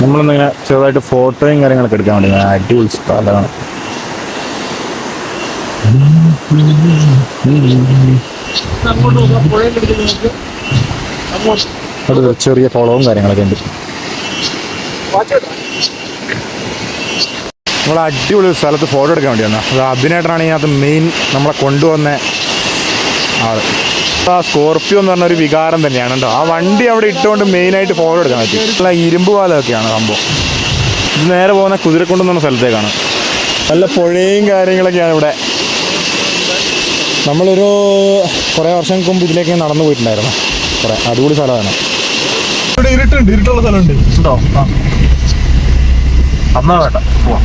നമ്മളിന്നിങ്ങനെ ചെറുതായിട്ട് ഫോട്ടോയും കാര്യങ്ങളൊക്കെ എടുക്കാൻ വേണ്ടി അടിപൊളി സ്ഥലമാണ്. അത് ചെറിയ കുളവും കാര്യങ്ങളൊക്കെ ഉണ്ട്. നമ്മൾ അടിപൊളി സ്ഥലത്ത് ഫോട്ടോ എടുക്കാൻ വേണ്ടി വന്നാൽ അത് അഭിനേട്ടനാണ് ഇതിനകത്ത് മെയിൻ നമ്മളെ കൊണ്ടുവന്ന ആള്. ആ സ്കോർപ്പിയോ എന്ന് പറഞ്ഞൊരു വികാരം തന്നെയാണ് കേട്ടോ. ആ വണ്ടി അവിടെ ഇട്ടുകൊണ്ട് മെയിനായിട്ട് ഫോട്ടോ എടുക്കാൻ പറ്റും. നല്ല ഇരുമ്പ് പാലമൊക്കെയാണ് സംഭവം. ഇത് നേരെ പോകുന്ന കുതിരക്കുണ്ടെന്ന് പറഞ്ഞ സ്ഥലത്തേക്കാണ്. നല്ല പുഴയും കാര്യങ്ങളൊക്കെയാണ് ഇവിടെ. നമ്മളൊരു കുറേ വർഷങ്ങൾക്ക് മുമ്പ് ഇതിലേക്ക് നടന്നു പോയിട്ടുണ്ടായിരുന്നു. കുറേ അടിപൊളി സ്ഥലമാണ്. ഇവിടെ ഇരുട്ടുള്ള സ്ഥലമുണ്ട് ഉണ്ടോ? എന്നാ വേണ്ട പോവാം.